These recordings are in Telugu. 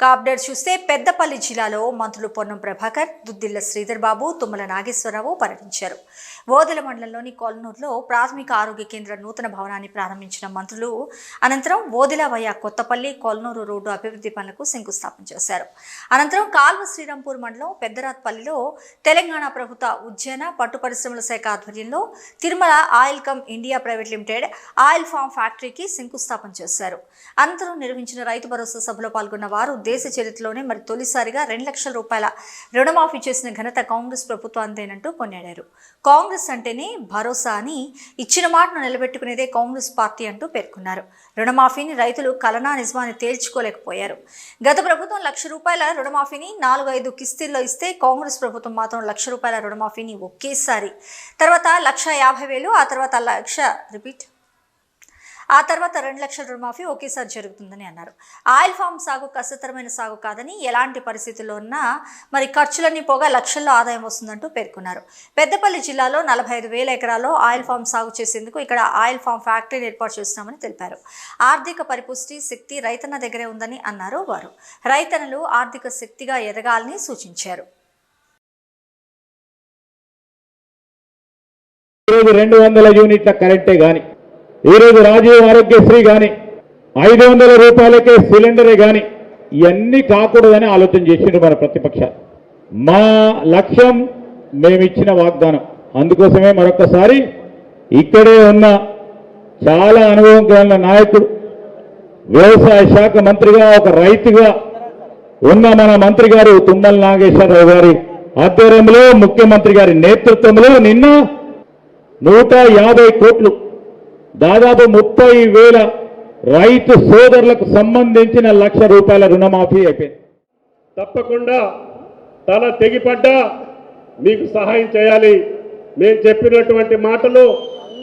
అప్డేట్ చూస్తే పెద్దపల్లి జిల్లాలో మంత్రులు పొన్నం ప్రభాకర్, దుద్దిళ్ల శ్రీధర్ బాబు, తుమ్మల నాగేశ్వరరావు పర్యటించారు. ఓదెల మండలంలోని కొల్నూరులో ప్రాథమిక ఆరోగ్య కేంద్ర నూతన భవనాన్ని ప్రారంభించిన మంత్రులు అనంతరం ఓదెల వయా కొత్తపల్లి కొల్నూరు రోడ్డు అభివృద్ధి పనులకు శంకుస్థాపన చేశారు. అనంతరం కాల్వ శ్రీరాంపూర్ మండలం పెద్దరాత్పల్లిలో తెలంగాణ ప్రభుత్వ ఉద్యాన పట్టు పరిశ్రమల శాఖ ఆధ్వర్యంలో Tirumala oil cum India private limited oil farm ఫ్యాక్టరీకి శంకుస్థాపన చేశారు. అనంతరం నిర్వహించిన రైతు భరోసా సభలో పాల్గొన్న వారు దేశ చరిత్రలోనే తొలిసారిగా 2 లక్షల రూపాయల రుణమాఫీ చేసిన ఘనత కాంగ్రెస్ ప్రభుత్వానిదేనంటూ కొనియాడారు. కాంగ్రెస్ అంటేనే భరోసా అని, ఇచ్చిన మాటను నిలబెట్టుకునేదే కాంగ్రెస్ పార్టీ అంటూ పేర్కొన్నారు. రుణమాఫీని రైతులు కలనా నిజమాన్ని తేల్చుకోలేకపోయారు. గత ప్రభుత్వం 1 లక్ష రూపాయల రుణమాఫీని 4-5 కిస్తీల్లో ఇస్తే కాంగ్రెస్ ప్రభుత్వం మాత్రం 1 లక్ష రూపాయల రుణమాఫీని ఒకేసారి, తర్వాత 1,50,000, ఆ తర్వాత 2 లక్షల రుణమాఫీ ఒకేసారి జరుగుతుందని అన్నారు. ఆయిల్ ఫామ్ సాగు కష్టతరమైన సాగు కాదని, ఎలాంటి పరిస్థితుల్లో ఉన్నా ఖర్చులన్నీ పోగా లక్షల్లో ఆదాయం వస్తుందంటూ పేర్కొన్నారు. పెద్దపల్లి జిల్లాలో 45,000 ఎకరాల్లో ఆయిల్ ఫామ్ సాగు చేసేందుకు ఇక్కడ ఆయిల్ ఫామ్ ఫ్యాక్టరీని ఏర్పాటు చేస్తున్నామని తెలిపారు. ఆర్థిక పరిపుష్టి శక్తి రైతన్న దగ్గరే ఉందని అన్నారు. వారు రైతన్నలు ఆర్థిక శక్తిగా ఎదగాలని సూచించారు. 200 యూనిట్ల కరెంటే గాని, ఈరోజు రాజీవ్ ఆరోగ్యశ్రీ కానీ, 500 రూపాయలకే సిలిండరే కానీ, ఇవన్నీ కాకూడదని ఆలోచన చేసిండ్రు మన ప్రతిపక్షాలు. మా లక్ష్యం మేమిచ్చిన వాగ్దానం. అందుకోసమే మరొకసారి ఇక్కడే ఉన్న చాలా అనుభవం కలిగిన నాయకుడు, వ్యవసాయ శాఖ మంత్రిగా ఒక రైతుగా ఉన్న మన మంత్రి గారు తుమ్మల నాగేశ్వరరావు గారి ఆధ్వర్యంలో, ముఖ్యమంత్రి గారి నేతృత్వంలో నిన్న 150 కోట్లు, దాదాపు 30,000 రైతు సోదరులకు సంబంధించిన 1 లక్ష రూపాయల రుణమాఫీ అయిపోయింది. తప్పకుండా తల తెగిపడ్డా మీకు సహాయం చేయాలి, మేము చెప్పినటువంటి మాటలు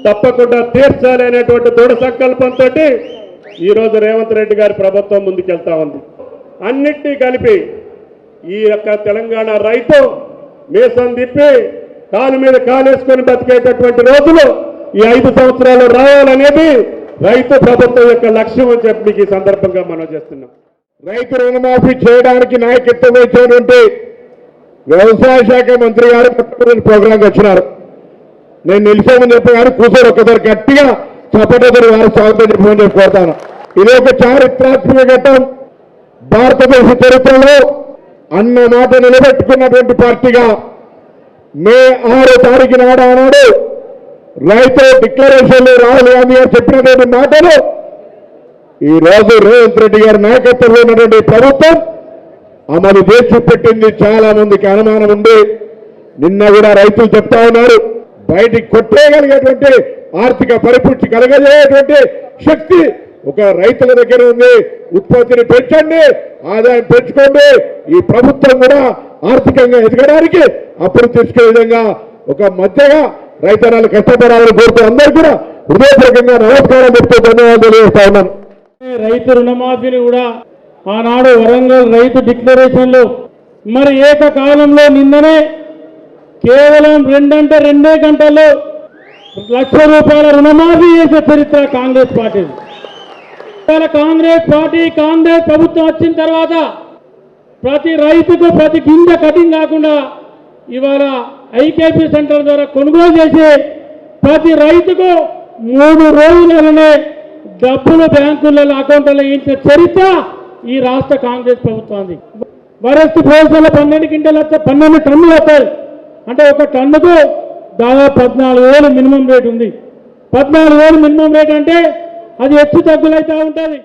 తప్పకుండా తీర్చాలి అనేటువంటి దృఢ సంకల్పంతో ఈరోజు రేవంత్ రెడ్డి గారి ప్రభుత్వం ముందుకెళ్తా ఉంది. అన్నిటినీ కలిపి ఈ యొక్క తెలంగాణ రైతు మీసం తిప్పి కాలు మీద కాలేసుకొని బతికేటటువంటి రోజులు ఈ 5 సంవత్సరాలు రావాలనేది రైతు ప్రభుత్వం యొక్క లక్ష్యం అని చెప్పి మీకు ఈ సందర్భంగా మనం చేస్తున్నాం. రైతు రుణమాఫీ చేయడానికి నాయకత్వం ఇచ్చినటువంటి వ్యవసాయ శాఖ మంత్రి గారు ప్రోగ్రాంకి వచ్చినారు. నేను నిలిచామని చెప్పగానే కూర్చొని ఒక్కసారి గట్టిగా చప్పటెదురు వారి స్వాగతం చెప్పమని చెప్పి కోరుతాను. ఇది ఒక చారిత్రాత్మక ఘట్టం. భారతదేశ చరిత్రలో అన్న మాట నిలబెట్టుకున్నటువంటి పార్టీగా మే 6 తారీఖు ఆనాడు రైతు డిక్లరేషన్ లో రాహుల్ గాంధీ గారు చెప్పినటువంటి మాటలు ఈ రోజు రేవంత్ రెడ్డి గారి నాయకత్వంలో ఉన్నటువంటి ప్రభుత్వం అమలు చేసి పెట్టింది. చాలా మందికి అనుమానం ఉంది. నిన్న కూడా రైతులు చెప్తా ఉన్నారు, బయటికి కొట్టేయగలిగేటువంటి ఆర్థిక పరిపుష్టి కలగజేయటువంటి శక్తి ఒక రైతుల దగ్గర ఉంది. ఉత్పత్తిని పెంచండి, ఆదాయం పెంచుకోండి. ఈ ప్రభుత్వం కూడా ఆర్థికంగా ఎదగడానికి అప్పుడు తీసుకునే విధంగా ఒక మధ్యగా రైతన్నలు కష్టపడాలని కోరుతూ అందరూ కూడా హృదయపూర్వకంగా నమస్కారం చెప్తూ ధన్యవాదాలు తెలియజేస్తా ఉన్నాను. రైతు రుణమాఫీని కూడా ఆనాడు వరంగల్ రైతు డిక్లరేషన్లు ఏకకాలంలో నిన్ననే కేవలం 2 గంటల్లో 1 లక్ష రూపాయల రుణమాఫీ చేసే చరిత్ర కాంగ్రెస్ పార్టీ. కాంగ్రెస్ ప్రభుత్వం వచ్చిన తర్వాత ప్రతి రైతుకు ప్రతి గింజ కటింగ్ కాకుండా ఇవాళ ఐకేపీ సెంటర్ ద్వారా కొనుగోలు చేసి ప్రతి రైతుకు 3 రోజులనే డబ్బులు బ్యాంకులలో అకౌంట్లలో ఇచ్చిన చరిత్ర ఈ రాష్ట్ర కాంగ్రెస్ ప్రభుత్వానికి. వరస్ట్ పోసల 12 టన్నులు వస్తాయి. అంటే ఒక టన్నుకు దాదాపు 14,000 మినిమం రేట్ ఉంది. 14,000 మినిమం రేట్ అంటే అది హెచ్చు తగ్గులైతే ఉంటుంది.